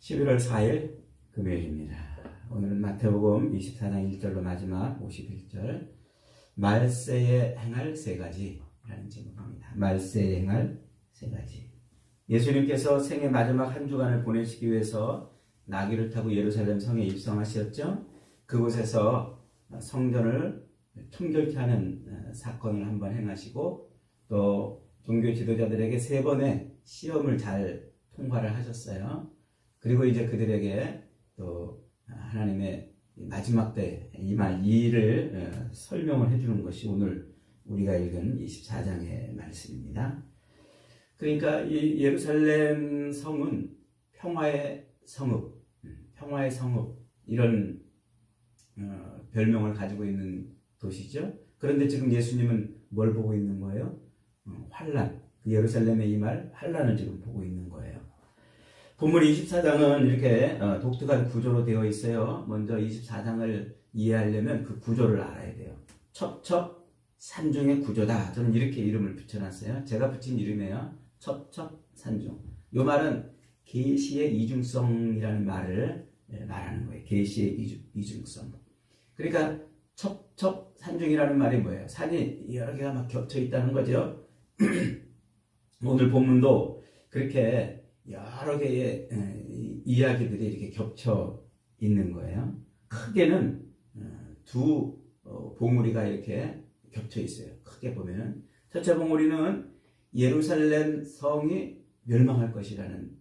11월 4일 금요일입니다. 오늘은 마태복음 24장 1절로 마지막 51절 말세에 행할 세 가지라는 제목입니다. 말세에 행할 세 가지. 예수님께서 생애 마지막 한 주간을 보내시기 위해서 나귀를 타고 예루살렘 성에 입성하셨죠. 그곳에서 성전을 통결케 하는 사건을 한번 행하시고 또 종교 지도자들에게 세 번의 시험을 잘 통과를 하셨어요. 그리고 이제 그들에게 또 하나님의 마지막 때 임할 일을 설명을 해주는 것이 오늘 우리가 읽은 24장의 말씀입니다. 그러니까 이 예루살렘 성은 평화의 성읍 이런 별명을 가지고 있는 도시죠. 그런데 지금 예수님은 뭘 보고 있는 거예요? 환란, 그 예루살렘에 임할 환란을 지금 보고 있는 거예요. 본문 24장은 이렇게 독특한 구조로 되어 있어요. 먼저 24장을 이해하려면 그 구조를 알아야 돼요. 첩첩산중의 구조다. 저는 이렇게 이름을 붙여놨어요. 제가 붙인 이름이에요. 첩첩산중. 이 말은 계시의 이중성이라는 말을 말하는 거예요. 계시의 이중성. 그러니까 첩첩산중이라는 말이 뭐예요? 산이 여러 개가 막 겹쳐 있다는 거죠. 오늘 본문도 그렇게 여러 개의 이야기들이 이렇게 겹쳐 있는 거예요. 크게는 두 봉우리가 이렇게 겹쳐 있어요. 크게 보면 첫째 봉우리는 예루살렘 성이 멸망할 것이라는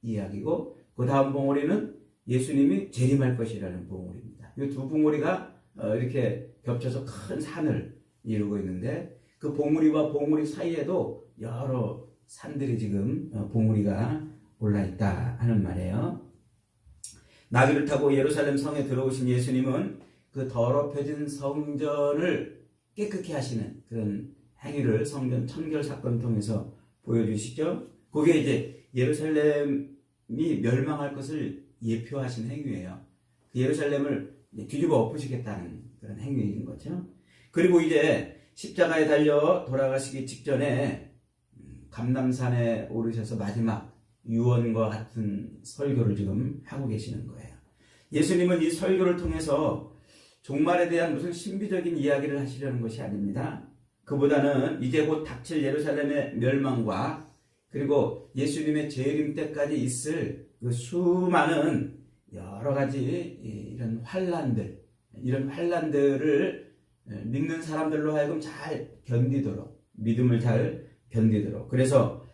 이야기고, 그 다음 봉우리는 예수님이 재림할 것이라는 봉우리입니다. 이 두 봉우리가 이렇게 겹쳐서 큰 산을 이루고 있는데, 그 봉우리와 봉우리 사이에도 여러 산들이 지금 봉우리가 올라있다 하는 말이에요. 나귀를 타고 예루살렘 성에 들어오신 예수님은 그 더럽혀진 성전을 깨끗게 하시는 그런 행위를 성전 청결 사건을 통해서 보여주시죠. 그게 이제 예루살렘이 멸망할 것을 예표하신 행위예요. 그 예루살렘을 뒤집어 엎으시겠다는 그런 행위인 거죠. 그리고 이제 십자가에 달려 돌아가시기 직전에 감람산에 오르셔서 마지막 유언과 같은 설교를 지금 하고 계시는 거예요. 예수님은 이 설교를 통해서 종말에 대한 무슨 신비적인 이야기를 하시려는 것이 아닙니다. 그보다는 이제 곧 닥칠 예루살렘의 멸망과 그리고 예수님의 재림 때까지 있을 그 수많은 여러 가지 이런 환란들을 믿는 사람들로 하여금 잘 견디도록, 믿음을 잘 견디도록. 그래서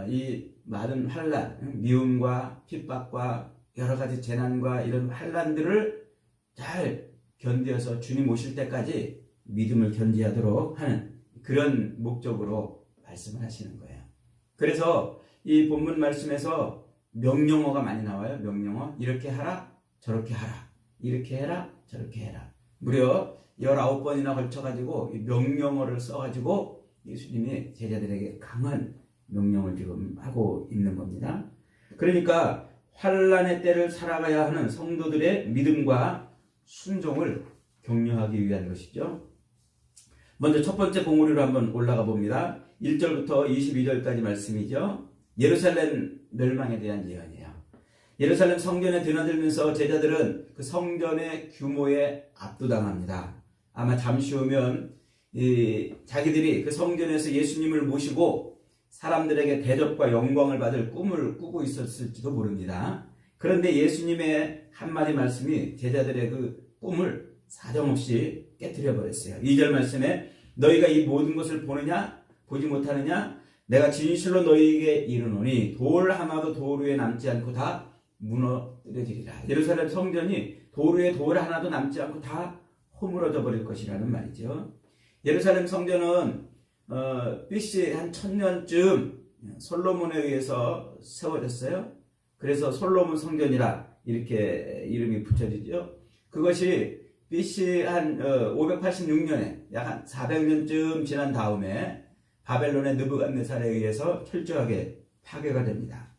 이 많은 환란, 미움과 핍박과 여러 가지 재난과 이런 환란들을 잘 견디어서 주님 오실 때까지 믿음을 견디하도록 하는 그런 목적으로 말씀을 하시는 거예요. 그래서 이 본문 말씀에서 명령어가 많이 나와요. 명령어. 이렇게 하라, 저렇게 하라. 이렇게 해라, 저렇게 해라. 무려 19번이나 걸쳐가지고 이 명령어를 써가지고 예수님이 제자들에게 강한 명령을 지금 하고 있는 겁니다. 그러니까 환란의 때를 살아가야 하는 성도들의 믿음과 순종을 격려하기 위한 것이죠. 먼저 첫 번째 봉우리로 한번 올라가 봅니다. 1절부터 22절까지 말씀이죠. 예루살렘 멸망에 대한 예언이에요. 예루살렘 성전에 드나들면서 제자들은 그 성전의 규모에 압도당합니다. 아마 잠시 후면 자기들이 그 성전에서 예수님을 모시고 사람들에게 대접과 영광을 받을 꿈을 꾸고 있었을지도 모릅니다. 그런데 예수님의 한마디 말씀이 제자들의 그 꿈을 사정없이 깨트려 버렸어요. 2절 말씀에 너희가 이 모든 것을 보느냐 보지 못하느냐 내가 진실로 너희에게 이르노니 돌 하나도 돌 위에 남지 않고 다 무너뜨려지리라. 예루살렘 성전이 돌 위에 돌 하나도 남지 않고 다 허물어져 버릴 것이라는 말이죠. 예루살렘 성전은 BC 한 1000년쯤 솔로몬에 의해서 세워졌어요. 그래서 솔로몬 성전이라 이렇게 이름이 붙여지죠. 그것이 BC 한 586년에 약 한 400년쯤 지난 다음에 바벨론의 느부갓네살에 의해서 철저하게 파괴가 됩니다.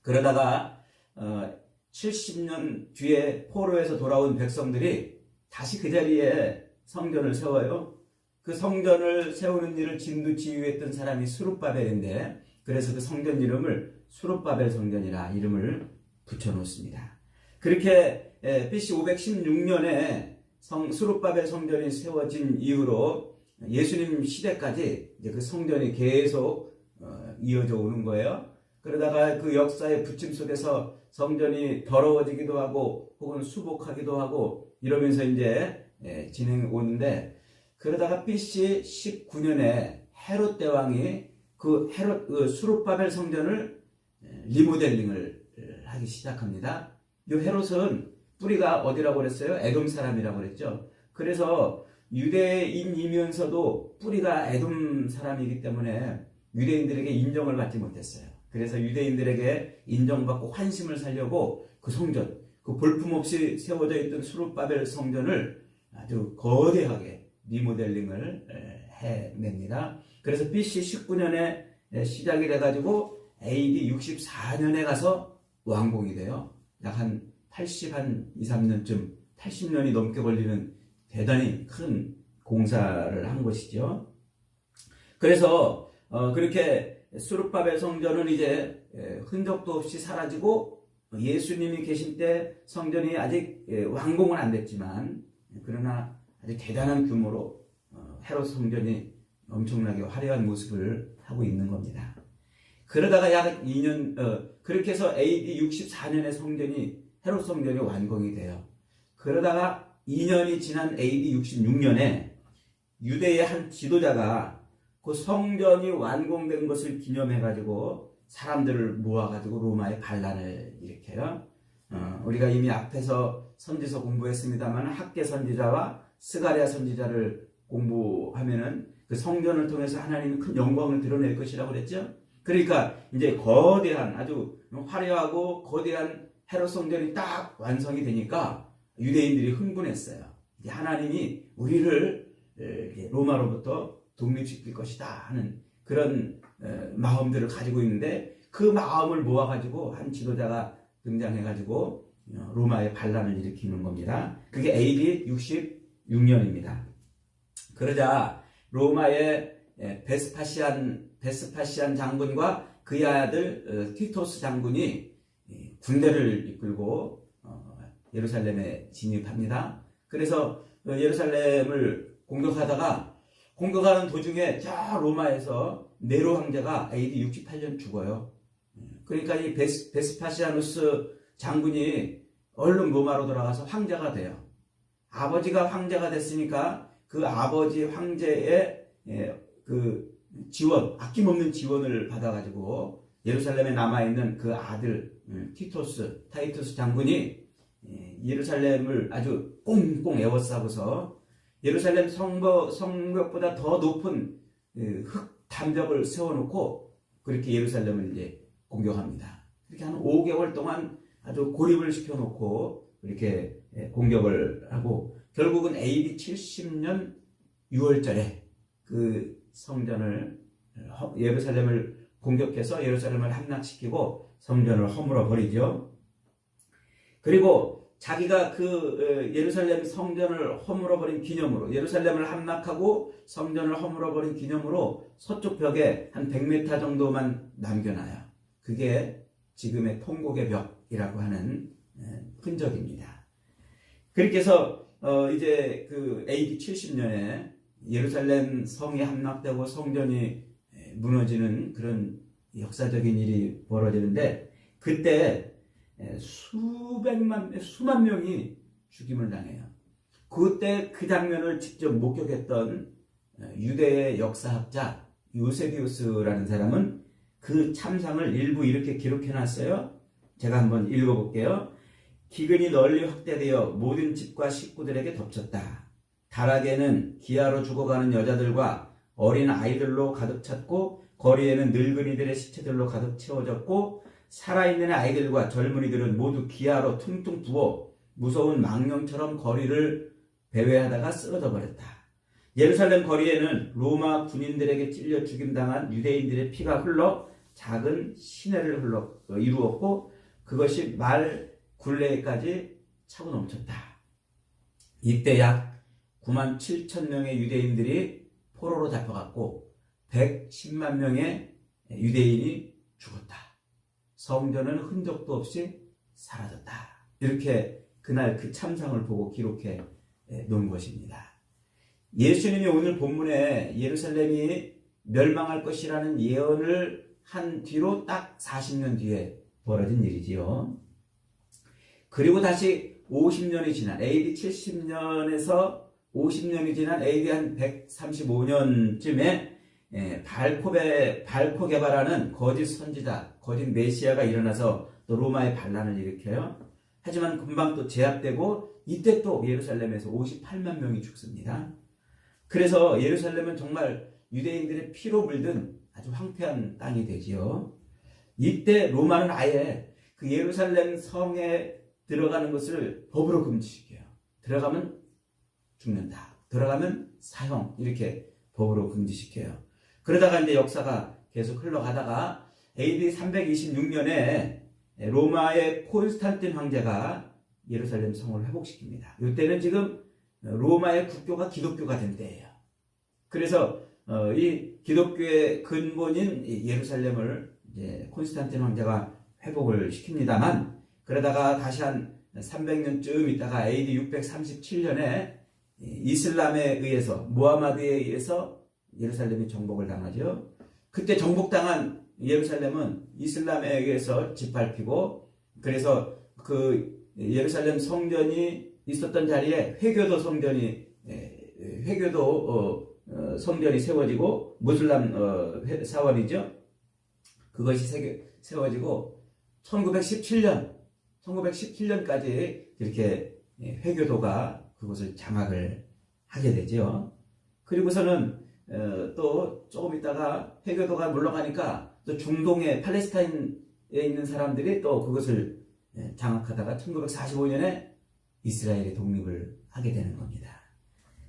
그러다가 70년 뒤에 포로에서 돌아온 백성들이 다시 그 자리에 성전을 세워요. 그 성전을 세우는 일을 진두지휘했던 사람이 스룹바벨인데, 그래서 그 성전 이름을 수룹바벨 성전이라 이름을 붙여놓습니다. 그렇게 BC 516년에 수룹바벨 성전이 세워진 이후로 예수님 시대까지 이제 그 성전이 계속 이어져 오는 거예요. 그러다가 그 역사의 부침 속에서 성전이 더러워지기도 하고 혹은 수복하기도 하고 이러면서 이제 진행해 오는데, 그러다가 BC 19년에 헤롯 대왕이 그 수룹바벨 성전을 리모델링을 하기 시작합니다. 이 헤롯은 뿌리가 어디라고 그랬어요? 에돔 사람이라고 그랬죠. 그래서 유대인이면서도 뿌리가 에돔 사람이기 때문에 유대인들에게 인정을 받지 못했어요. 그래서 유대인들에게 인정받고 환심을 살려고 그 성전, 그 볼품없이 세워져 있던 수룹바벨 성전을 아주 거대하게 리모델링을 해냅니다. 그래서 BC 19년에 시작이 돼가지고 AD 64년에 가서 완공이 돼요. 약 한 2-3년쯤 80년이 넘게 걸리는 대단히 큰 공사를 한 것이죠. 그래서 그렇게 수룹바벨 성전은 이제 흔적도 없이 사라지고, 예수님이 계신 때 성전이 아직 완공은 안 됐지만 그러나 아주 대단한 규모로 헤롯 성전이 엄청나게 화려한 모습을 하고 있는 겁니다. 그러다가 약 2년 그렇게 해서 AD 64년에 헤롯 성전이 완공이 돼요. 그러다가 2년이 지난 AD 66년에 유대의 한 지도자가 그 성전이 완공된 것을 기념해가지고 사람들을 모아가지고 로마에 반란을 일으켜요. 우리가 이미 앞에서 선지서 공부했습니다만 학개 선지자와 스가랴 선지자를 공부하면은 그 성전을 통해서 하나님이 큰 영광을 드러낼 것이라고 그랬죠. 그러니까 이제 거대한 아주 화려하고 거대한 헤롯 성전이 딱 완성이 되니까 유대인들이 흥분했어요. 이제 하나님이 우리를 로마로부터 독립시킬 것이다 하는 그런 마음들을 가지고 있는데, 그 마음을 모아가지고 한 지도자가 등장해가지고 로마의 반란을 일으키는 겁니다. 그게 AD 66년입니다. 그러자 로마의 베스파시안 장군과 그의 아들 티토스 장군이 군대를 이끌고 예루살렘에 진입합니다. 그래서 예루살렘을 공격하는 도중에 저 로마에서 네로 황제가 AD 68년 죽어요. 그러니까 이 베스파시아누스 장군이 얼른 로마로 돌아가서 황제가 돼요. 아버지가 황제가 됐으니까 그 아버지 황제의 그 지원, 아낌없는 지원을 받아가지고 예루살렘에 남아있는 그 아들 타이투스 장군이 예루살렘을 아주 꽁꽁 에워싸고서 예루살렘 성벽보다 더 높은 흙 담벽을 세워놓고 그렇게 예루살렘을 이제 공격합니다. 그렇게 한 5개월 동안 아주 고립을 시켜놓고 이렇게 공격을 하고, 결국은 AD 70년 6월절에 그 성전을 예루살렘을 공격해서 예루살렘을 함락시키고 성전을 허물어 버리죠. 그리고 자기가 그 예루살렘 성전을 허물어 버린 기념으로, 예루살렘을 함락하고 성전을 허물어 버린 기념으로 서쪽 벽에 한 100m 정도만 남겨놔요. 그게 지금의 통곡의 벽이라고 하는 흔적입니다. 그렇게 해서 이제 그 AD 70년에 예루살렘 성이 함락되고 성전이 무너지는 그런 역사적인 일이 벌어지는데, 그때 수만 명이 죽임을 당해요. 그때 그 장면을 직접 목격했던 유대의 역사학자 요세비우스라는 사람은 그 참상을 일부 이렇게 기록해놨어요. 제가 한번 읽어볼게요. 기근이 널리 확대되어 모든 집과 식구들에게 덮쳤다. 다락에는 기아로 죽어가는 여자들과 어린 아이들로 가득 찼고, 거리에는 늙은이들의 시체들로 가득 채워졌고, 살아있는 아이들과 젊은이들은 모두 기아로 퉁퉁 부어 무서운 망령처럼 거리를 배회하다가 쓰러져 버렸다. 예루살렘 거리에는 로마 군인들에게 찔려 죽임당한 유대인들의 피가 흘러 작은 시내를 이루었고, 그것이 말 굴레까지 차고 넘쳤다. 이때 약 9만 7천 명의 유대인들이 포로로 잡혀갔고 110만 명의 유대인이 죽었다. 성전은 흔적도 없이 사라졌다. 이렇게 그날 그 참상을 보고 기록해 놓은 것입니다. 예수님이 오늘 본문에 예루살렘이 멸망할 것이라는 예언을 한 뒤로 딱 40년 뒤에 벌어진 일이지요. 그리고 다시 50년이 지난 AD 70년에서 50년이 지난 AD 한 135년쯤에 발코 개발하는 거짓 선지자, 거짓 메시아가 일어나서 또 로마의 반란을 일으켜요. 하지만 금방 또 제압되고 이때 또 예루살렘에서 58만 명이 죽습니다. 그래서 예루살렘은 정말 유대인들의 피로 물든 아주 황폐한 땅이 되지요. 이때 로마는 아예 그 예루살렘 성에 들어가는 것을 법으로 금지시켜요. 들어가면 죽는다. 들어가면 사형. 이렇게 법으로 금지시켜요. 그러다가 이제 역사가 계속 흘러가다가 AD 326년에 로마의 콘스탄틴 황제가 예루살렘 성을 회복시킵니다. 이때는 지금 로마의 국교가 기독교가 된 때예요. 그래서 이 기독교의 근본인 예루살렘을 이제 콘스탄틴 황제가 회복을 시킵니다만, 그러다가 다시 한 300년쯤 있다가 AD 637년에 이슬람에 의해서, 무하마드에 의해서 예루살렘이 정복을 당하죠. 그때 정복당한 예루살렘은 이슬람에 의해서 짓밟히고, 그래서 그 예루살렘 성전이 있었던 자리에 회교도 성전이 성전이 세워지고, 무슬람 사원이죠. 그것이 세워지고 1917년까지 이렇게 회교도가 그것을 장악을 하게 되죠. 그리고서는 또 조금 있다가 회교도가 물러가니까 또 중동의 팔레스타인에 있는 사람들이 또 그것을 장악하다가 1945년에 이스라엘이 독립을 하게 되는 겁니다.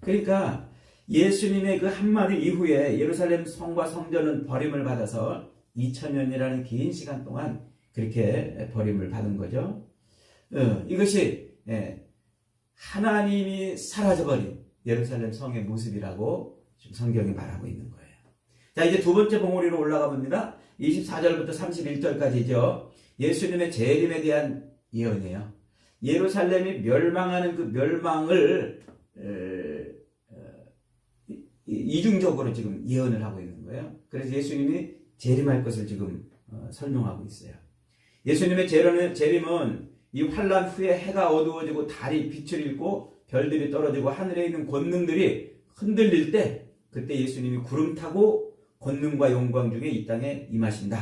그러니까 예수님의 그 한마디 이후에 예루살렘 성과 성전은 버림을 받아서 2000년이라는 긴 시간 동안 그렇게 버림을 받은 거죠. 이것이 하나님이 사라져버린 예루살렘 성의 모습이라고 지금 성경이 말하고 있는 거예요. 자, 이제 두 번째 봉우리로 올라가 봅니다. 24절부터 31절까지죠. 예수님의 재림에 대한 예언이에요. 예루살렘이 멸망하는 그 멸망을 이중적으로 지금 예언을 하고 있는 거예요. 그래서 예수님이 재림할 것을 지금 설명하고 있어요. 예수님의 재림은 이 환란 후에 해가 어두워지고 달이 빛을 잃고 별들이 떨어지고 하늘에 있는 권능들이 흔들릴 때, 그때 예수님이 구름 타고 권능과 영광 중에 이 땅에 임하신다.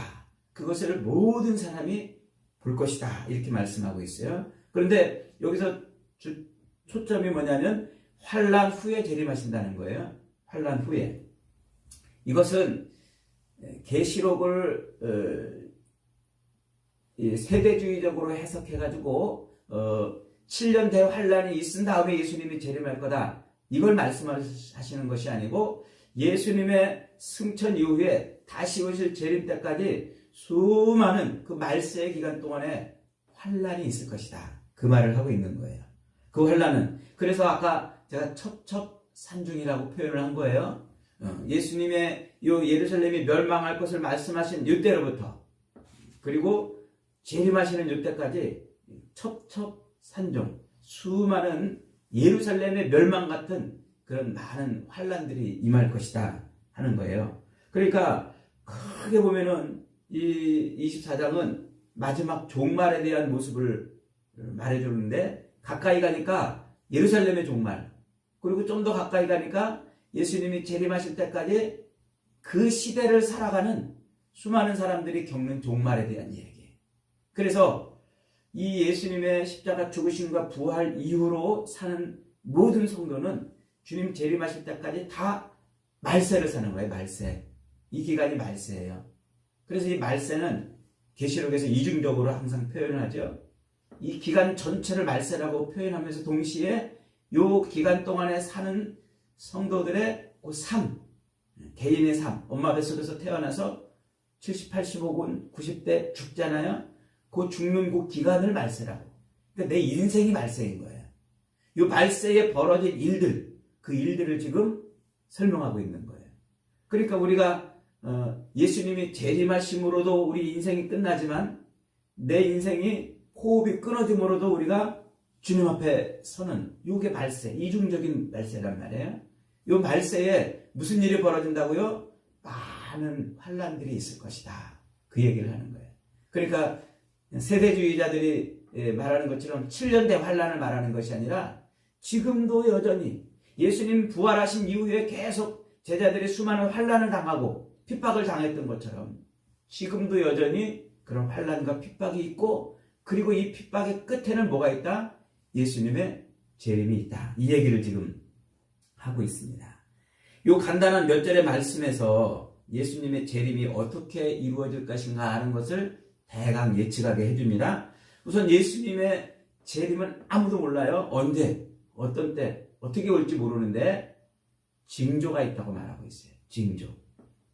그것을 모든 사람이 볼 것이다. 이렇게 말씀하고 있어요. 그런데 여기서 초점이 뭐냐면 환란 후에 재림하신다는 거예요. 환란 후에. 이것은 계시록을 세대주의적으로 해석해가지고 7년 대환란이 있은 다음에 예수님이 재림할 거다. 이걸 말씀하시는 것이 아니고 예수님의 승천 이후에 다시 오실 재림 때까지 수많은 그 말세의 기간 동안에 환란이 있을 것이다. 그 말을 하고 있는 거예요. 그 환란은, 그래서 아까 제가 첩첩산중이라고 표현을 한 거예요. 예수님의 요 예루살렘이 멸망할 것을 말씀하신 이때로부터, 그리고 재림하시는 이때까지 첩첩산중, 수많은 예루살렘의 멸망 같은 그런 많은 환란들이 임할 것이다 하는 거예요. 그러니까 크게 보면은 이 24장은 마지막 종말에 대한 모습을 말해주는데, 가까이 가니까 예루살렘의 종말, 그리고 좀 더 가까이 가니까 예수님이 재림하실 때까지 그 시대를 살아가는 수많은 사람들이 겪는 종말에 대한 이야기예요. 그래서 이 예수님의 십자가 죽으심과 부활 이후로 사는 모든 성도는 주님 재림하실 때까지 다 말세를 사는 거예요. 말세. 이 기간이 말세예요. 그래서 이 말세는 계시록에서 이중적으로 항상 표현을 하죠. 이 기간 전체를 말세라고 표현하면서 동시에 이 기간 동안에 사는 성도들의 그 삶, 개인의 삶, 엄마 뱃속에서 태어나서 70, 85군, 90대 죽잖아요. 그 죽는 그 기간을 말세라고. 그러니까 내 인생이 말세인 거예요. 이 말세에 벌어질 일들, 그 일들을 지금 설명하고 있는 거예요. 그러니까 우리가 예수님이 재림하심으로도 우리 인생이 끝나지만 내 인생이 호흡이 끊어짐으로도 우리가 주님 앞에 서는 요게 말세, 이중적인 말세란 말이에요. 요 말세에 무슨 일이 벌어진다고요? 많은 환란들이 있을 것이다. 그 얘기를 하는 거예요. 그러니까 세대주의자들이 말하는 것처럼 7년대 환란을 말하는 것이 아니라 지금도 여전히 예수님 부활하신 이후에 계속 제자들이 수많은 환란을 당하고 핍박을 당했던 것처럼 지금도 여전히 그런 환란과 핍박이 있고, 그리고 이 핍박의 끝에는 뭐가 있다? 예수님의 재림이 있다. 이 얘기를 지금 하고 있습니다. 이 간단한 몇 절의 말씀에서 예수님의 재림이 어떻게 이루어질 것인가 하는 것을 대강 예측하게 해줍니다. 우선 예수님의 재림은 아무도 몰라요. 언제, 어떤 때, 어떻게 올지 모르는데 징조가 있다고 말하고 있어요. 징조.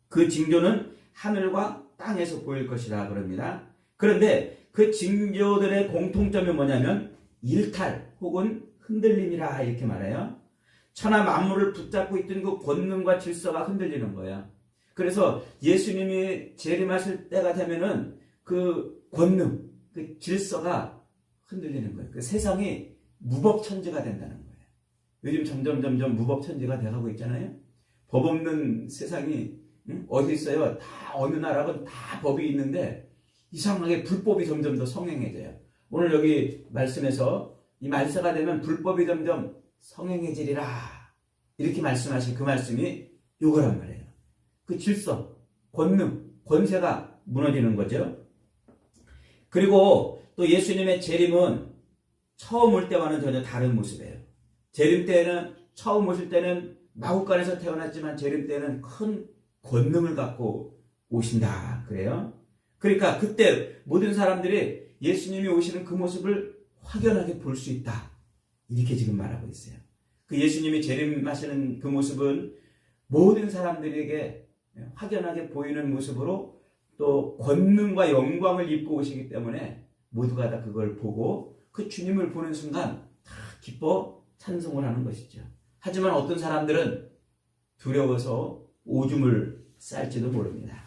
그 징조는 하늘과 땅에서 보일 것이라 그럽니다. 그런데 그 징조들의 공통점이 뭐냐면 일탈 혹은 흔들림이라 이렇게 말해요. 천하 만물을 붙잡고 있던 그 권능과 질서가 흔들리는 거예요. 그래서 예수님이 재림하실 때가 되면은 그 권능, 그 질서가 흔들리는 거예요. 그 세상이 무법천지가 된다는 거예요. 요즘 점점 무법천지가 돼가고 있잖아요. 법 없는 세상이 어디 있어요? 다 어느 나라건 다 법이 있는데 이상하게 불법이 점점 더 성행해져요. 오늘 여기 말씀에서 이 말세가 되면 불법이 점점 성행해지리라 이렇게 말씀하신 그 말씀이 요거란 말이에요. 그 질서, 권능, 권세가 무너지는 거죠. 그리고 또 예수님의 재림은 처음 올 때와는 전혀 다른 모습이에요. 재림 때는, 처음 오실 때는 마구간에서 태어났지만 재림 때는 큰 권능을 갖고 오신다 그래요. 그러니까 그때 모든 사람들이 예수님이 오시는 그 모습을 확연하게 볼 수 있다 이렇게 지금 말하고 있어요. 그 예수님이 재림하시는 그 모습은 모든 사람들에게 확연하게 보이는 모습으로 또 권능과 영광을 입고 오시기 때문에 모두가 다 그걸 보고 그 주님을 보는 순간 다 기뻐 찬송을 하는 것이죠. 하지만 어떤 사람들은 두려워서 오줌을 쌀지도 모릅니다.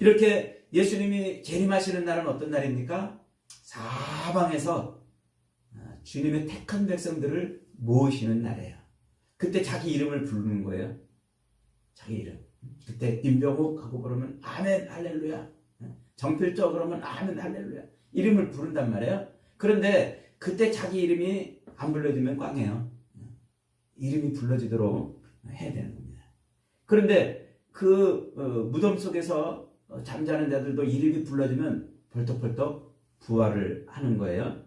이렇게 예수님이 재림하시는 날은 어떤 날입니까? 사방에서 주님의 택한 백성들을 모으시는 날이에요. 그때 자기 이름을 부르는 거예요. 자기 이름. 그때 임병욱 하고 그러면 아멘 할렐루야. 정필조 그러면 아멘 할렐루야. 이름을 부른단 말이에요. 그런데 그때 자기 이름이 안 불러지면 꽝해요. 이름이 불러지도록 해야 되는 겁니다. 그런데 그 무덤 속에서 잠자는 자들도 이름이 불러지면 벌떡벌떡 부활을 하는 거예요.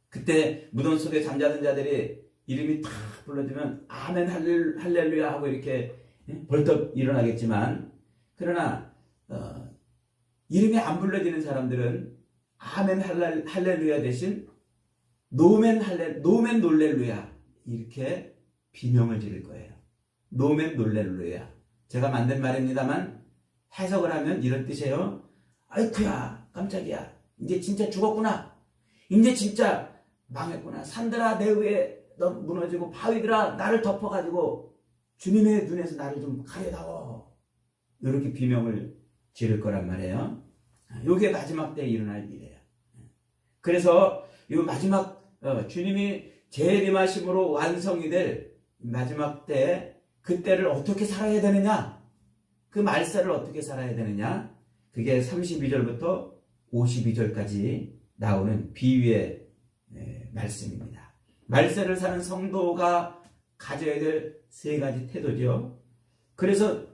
그때 무덤 속에 잠자는 자들이 이름이 탁 불러지면 아멘 할렐루야 하고 이렇게 벌떡 일어나겠지만, 그러나 이름이 안 불러지는 사람들은 아멘 할렐루야 대신 노멘 놀렐루야 이렇게 비명을 지를 거예요. 노멘 놀렐루야. 제가 만든 말입니다만 해석을 하면 이런 뜻이에요. 아이쿠야 깜짝이야, 이제 진짜 죽었구나, 이제 진짜 망했구나, 산들아 내 위에 무너지고 바위들아 나를 덮어가지고 주님의 눈에서 나를 좀 가려다오, 이렇게 비명을 지를 거란 말이에요. 이게 마지막 때에 일어날 일이에요. 그래서 이 마지막 주님이 재림하심으로 완성이 될 마지막 때, 그때를 어떻게 살아야 되느냐, 그 말세를 어떻게 살아야 되느냐, 그게 32절부터 52절까지 나오는 비유의 말씀입니다. 말세를 사는 성도가 가져야 될 세 가지 태도죠. 그래서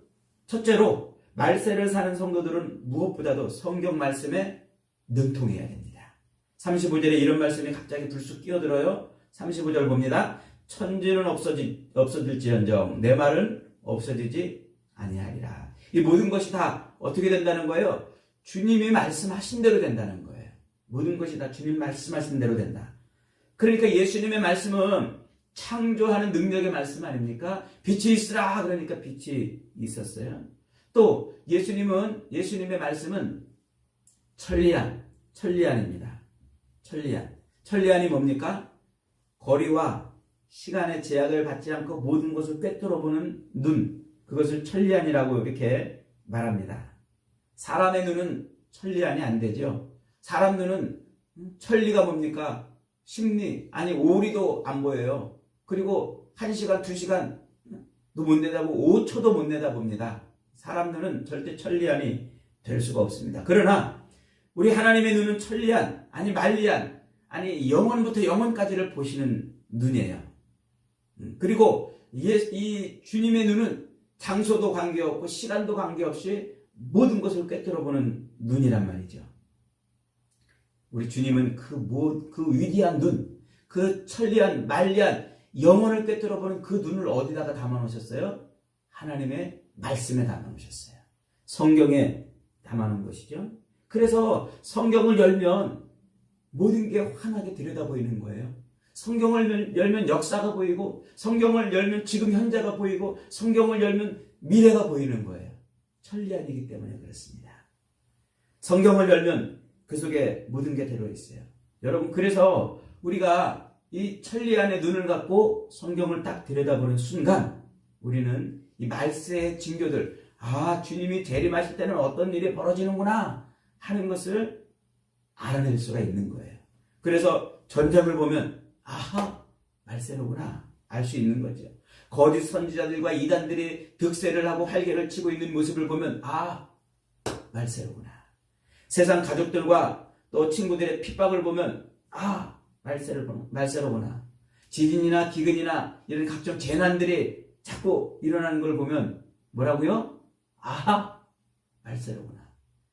첫째로 말세를 사는 성도들은 무엇보다도 성경 말씀에 능통해야 됩니다. 35절에 이런 말씀이 갑자기 불쑥 끼어들어요. 35절 봅니다. 천지는 없어질지언정 내 말은 없어지지 아니하리라. 이 모든 것이 다 어떻게 된다는 거예요? 주님이 말씀하신 대로 된다는 거예요. 모든 것이 다 주님 말씀하신 대로 된다. 그러니까 예수님의 말씀은 창조하는 능력의 말씀 아닙니까? 빛이 있으라 그러니까 빛이 있었어요. 또 예수님의 말씀은 천리안입니다. 천리안이 뭡니까? 거리와 시간의 제약을 받지 않고 모든 것을 꿰뚫어 보는 눈, 그것을 천리안이라고 이렇게 말합니다. 사람의 눈은 천리안이 안 되죠. 사람 눈은 천리가 뭡니까? 십리, 아니 오리도 안 보여요. 그리고 1시간, 2시간도 못 내다보고 5초도 못 내다봅니다. 사람 눈은 절대 천리안이 될 수가 없습니다. 그러나 우리 하나님의 눈은 천리안, 아니 만리안, 아니 영원부터 영원까지를 보시는 눈이에요. 그리고 이 주님의 눈은 장소도 관계없고 시간도 관계없이 모든 것을 꿰뚫어 보는 눈이란 말이죠. 우리 주님은 그 위대한 눈, 그 천리안, 만리안, 영혼을 꿰뚫어 보는 그 눈을 어디다가 담아 놓으셨어요? 하나님의 말씀에 담아 놓으셨어요. 성경에 담아 놓은 것이죠. 그래서 성경을 열면 모든 게 환하게 들여다 보이는 거예요. 성경을 열면 역사가 보이고, 성경을 열면 지금 현재가 보이고, 성경을 열면 미래가 보이는 거예요. 천리안이기 때문에 그렇습니다. 성경을 열면 그 속에 모든 게 들어있어요. 여러분, 그래서 우리가 이 천리안의 눈을 갖고 성경을 딱 들여다보는 순간 우리는 이 말세의 징조들, 주님이 재림하실 때는 어떤 일이 벌어지는구나 하는 것을 알아낼 수가 있는 거예요. 그래서 전쟁을 보면 말세로구나 알 수 있는 거죠. 거짓 선지자들과 이단들이 득세를 하고 활개를 치고 있는 모습을 보면 말세로구나. 세상 가족들과 또 친구들의 핍박을 보면 말세로구나. 지진이나 기근이나 이런 각종 재난들이 자꾸 일어나는 걸 보면 뭐라고요? 말세로구나.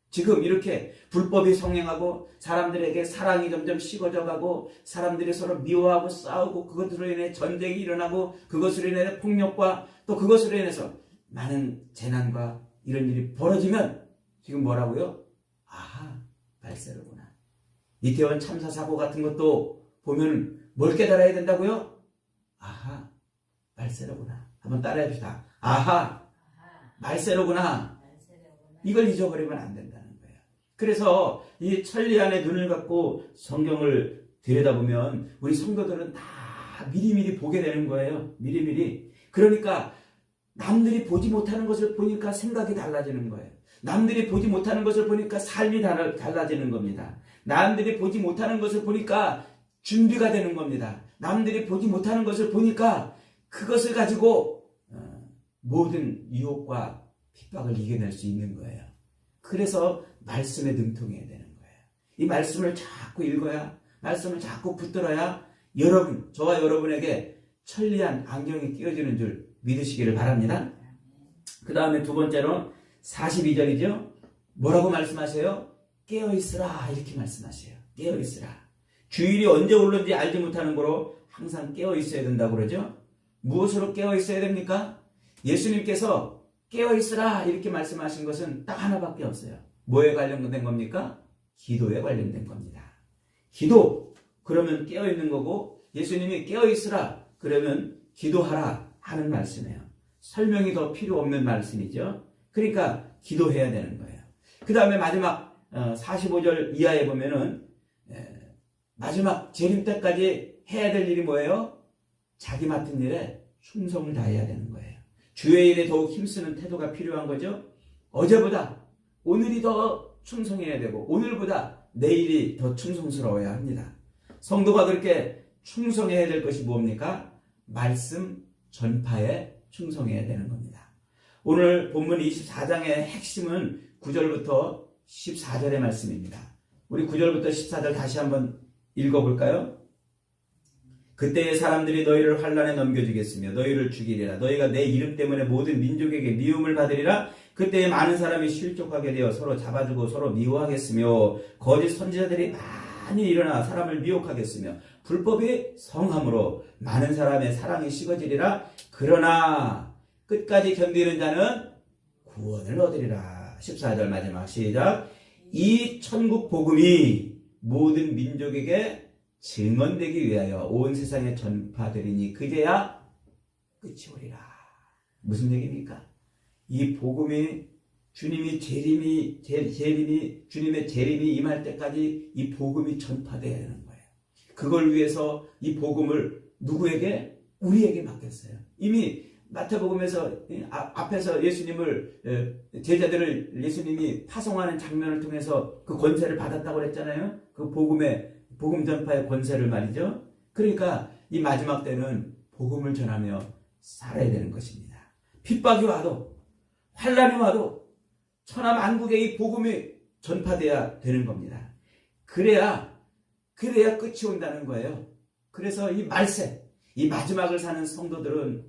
지금 이렇게 불법이 성행하고 사람들에게 사랑이 점점 식어져 가고 사람들이 서로 미워하고 싸우고 그것으로 인해 전쟁이 일어나고 그것으로 인해 폭력과 또 그것으로 인해서 많은 재난과 이런 일이 벌어지면 지금 뭐라고요? 말세로구나. 이태원 참사 사고 같은 것도 보면 뭘 깨달아야 된다고요? 말세로구나. 한번 따라해 봅시다. 말세로구나. 이걸 잊어버리면 안 된다는 거예요. 그래서 이 천리안의 눈을 갖고 성경을 들여다보면 우리 성도들은 다 미리미리 보게 되는 거예요. 미리미리. 그러니까 남들이 보지 못하는 것을 보니까 생각이 달라지는 거예요. 남들이 보지 못하는 것을 보니까 삶이 달라지는 겁니다. 남들이 보지 못하는 것을 보니까 준비가 되는 겁니다. 남들이 보지 못하는 것을 보니까 그것을 가지고 모든 유혹과 핍박을 이겨낼 수 있는 거예요. 그래서 말씀에 능통해야 되는 거예요. 이 말씀을 자꾸 읽어야, 말씀을 자꾸 붙들어야 저와 여러분에게 천리안 안경이 끼어지는 줄 믿으시기를 바랍니다. 그 다음에 두 번째로 42절이죠. 뭐라고 말씀하세요? 깨어있으라 이렇게 말씀하세요. 깨어있으라. 주일이 언제 올는지 알지 못하는 거로 항상 깨어있어야 된다고 그러죠. 무엇으로 깨어있어야 됩니까? 예수님께서 깨어있으라 이렇게 말씀하신 것은 딱 하나밖에 없어요. 뭐에 관련된 겁니까? 기도에 관련된 겁니다. 기도, 그러면 깨어있는 거고, 예수님이 깨어있으라 그러면 기도하라 하는 말씀이에요. 설명이 더 필요 없는 말씀이죠. 그러니까 기도해야 되는 거예요. 그 다음에 마지막 45절 이하에 보면은 마지막 재림 때까지 해야 될 일이 뭐예요? 자기 맡은 일에 충성을 다해야 되는 거예요. 주의 일에 더욱 힘쓰는 태도가 필요한 거죠. 어제보다 오늘이 더 충성해야 되고 오늘보다 내일이 더 충성스러워야 합니다. 성도가 그렇게 충성해야 될 것이 뭡니까? 말씀 전파에 충성해야 되는 겁니다. 오늘 본문 24장의 핵심은 9절부터 14절의 말씀입니다. 우리 9절부터 14절 다시 한번 읽어볼까요? 그때의 사람들이 너희를 환난에 넘겨주겠으며 너희를 죽이리라. 너희가 내 이름 때문에 모든 민족에게 미움을 받으리라. 그때에 많은 사람이 실족하게 되어 서로 잡아주고 서로 미워하겠으며 거짓 선지자들이 많이 일어나 사람을 미혹하겠으며 불법이 성함으로 많은 사람의 사랑이 식어지리라. 그러나 끝까지 견디는 자는 구원을 얻으리라. 14절 마지막 시작. 이 천국 복음이 모든 민족에게 증언되기 위하여 온 세상에 전파되리니 그제야 끝이 오리라. 무슨 얘기입니까? 이 복음이 주님의 재림이 임할 때까지 이 복음이 전파되어야 하는 거예요. 그걸 위해서 이 복음을 누구에게? 우리에게 맡겼어요. 이미 마태복음에서 앞에서 예수님을 제자들을 예수님이 파송하는 장면을 통해서 그 권세를 받았다고 그랬잖아요. 그 복음 전파의 권세를 말이죠. 그러니까 이 마지막 때는 복음을 전하며 살아야 되는 것입니다. 핍박이 와도 환란이 와도 천하 만국에 이 복음이 전파돼야 되는 겁니다. 그래야 끝이 온다는 거예요. 그래서 이 말세, 이 마지막을 사는 성도들은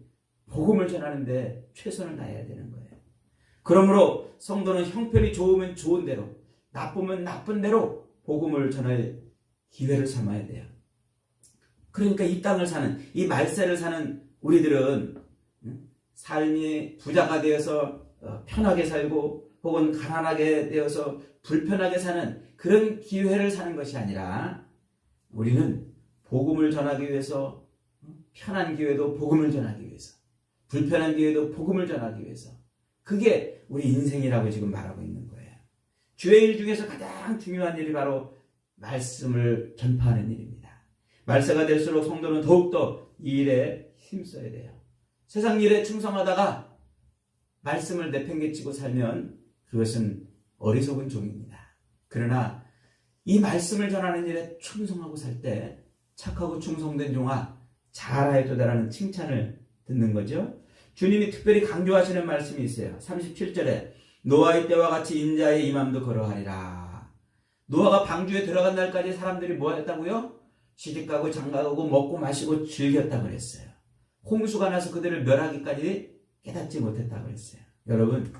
복음을 전하는데 최선을 다해야 되는 거예요. 그러므로 성도는 형편이 좋으면 좋은 대로, 나쁘면 나쁜 대로 복음을 전할 기회를 삼아야 돼요. 그러니까 이 땅을 사는, 이 말세를 사는 우리들은 삶이 부자가 되어서 편하게 살고 혹은 가난하게 되어서 불편하게 사는 그런 기회를 사는 것이 아니라 우리는 복음을 전하기 위해서, 편한 기회도 복음을 전하기 위해서, 불편한 기회도 복음을 전하기 위해서, 그게 우리 인생이라고 지금 말하고 있는 거예요. 주의 일 중에서 가장 중요한 일이 바로 말씀을 전파하는 일입니다. 말세가 될수록 성도는 더욱더 이 일에 힘써야 돼요. 세상 일에 충성하다가 말씀을 내팽개치고 살면 그것은 어리석은 종입니다. 그러나 이 말씀을 전하는 일에 충성하고 살 때 착하고 충성된 종아 잘하였도다라는 칭찬을 듣는 거죠. 주님이 특별히 강조하시는 말씀이 있어요. 37절에 노아의 때와 같이 인자의 임함도 그러하리라. 노아가 방주에 들어간 날까지 사람들이 뭐 했다고요? 시집가고 장가가고 먹고 마시고 즐겼다고 그랬어요. 홍수가 나서 그들을 멸하기까지 깨닫지 못했다고 그랬어요. 여러분,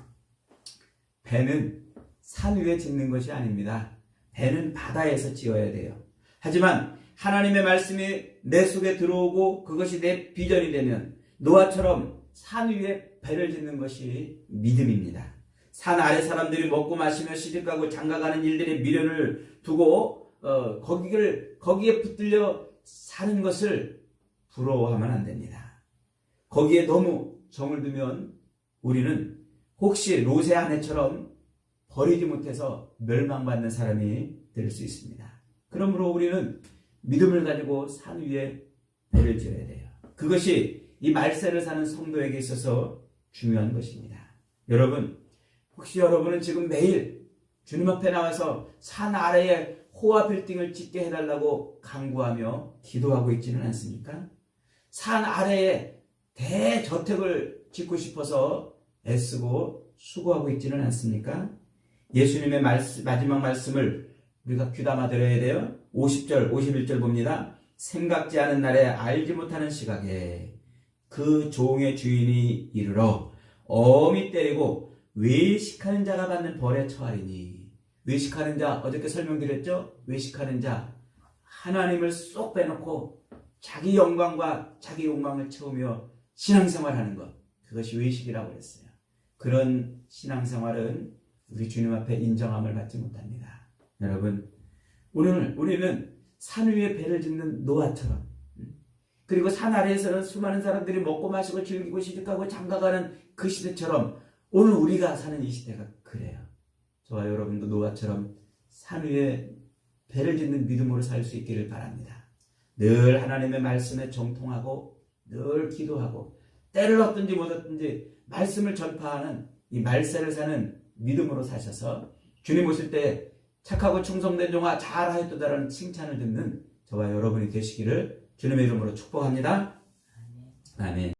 배는 산 위에 짓는 것이 아닙니다. 배는 바다에서 지어야 돼요. 하지만 하나님의 말씀이 내 속에 들어오고 그것이 내 비전이 되면 노아처럼 산 위에 배를 짓는 것이 믿음입니다. 산 아래 사람들이 먹고 마시며 시집가고 장가가는 일들에 미련을 두고 거기에 붙들려 사는 것을 부러워하면 안 됩니다. 거기에 너무 정을 두면 우리는 혹시 롯의 아내처럼 버리지 못해서 멸망받는 사람이 될 수 있습니다. 그러므로 우리는 믿음을 가지고 산 위에 배를 지어야 돼요. 그것이 이 말세를 사는 성도에게 있어서 중요한 것입니다. 여러분, 혹시 여러분은 지금 매일 주님 앞에 나와서 산 아래에 호화 빌딩을 짓게 해달라고 간구하며 기도하고 있지는 않습니까? 산 아래에 대저택을 짓고 싶어서 애쓰고 수고하고 있지는 않습니까? 예수님의 마지막 말씀을 우리가 귀담아 들어야 돼요. 50절, 51절 봅니다. 생각지 않은 날에 알지 못하는 시각에 그 종의 주인이 이르러 엄히 때리고 외식하는 자가 받는 벌에 처하리니. 외식하는 자, 어저께 설명드렸죠? 외식하는 자, 하나님을 쏙 빼놓고 자기 영광과 자기 욕망을 채우며 신앙생활하는 것, 그것이 외식이라고 그랬어요. 그런 신앙생활은 우리 주님 앞에 인정함을 받지 못합니다. 여러분, 우리는 산 위에 배를 짓는 노아처럼, 그리고 산 아래에서는 수많은 사람들이 먹고 마시고 즐기고 시집가고 장가가는 그 시대처럼 오늘 우리가 사는 이 시대가 그래요. 저와 여러분도 노아처럼 산 위에 배를 짓는 믿음으로 살 수 있기를 바랍니다. 늘 하나님의 말씀에 정통하고 늘 기도하고 때를 얻든지 못 얻든지 말씀을 전파하는 이 말세를 사는 믿음으로 사셔서 주님 오실 때 착하고 충성된 종아 잘하였도다라는 칭찬을 듣는 저와 여러분이 되시기를 주님의 이름으로 축복합니다.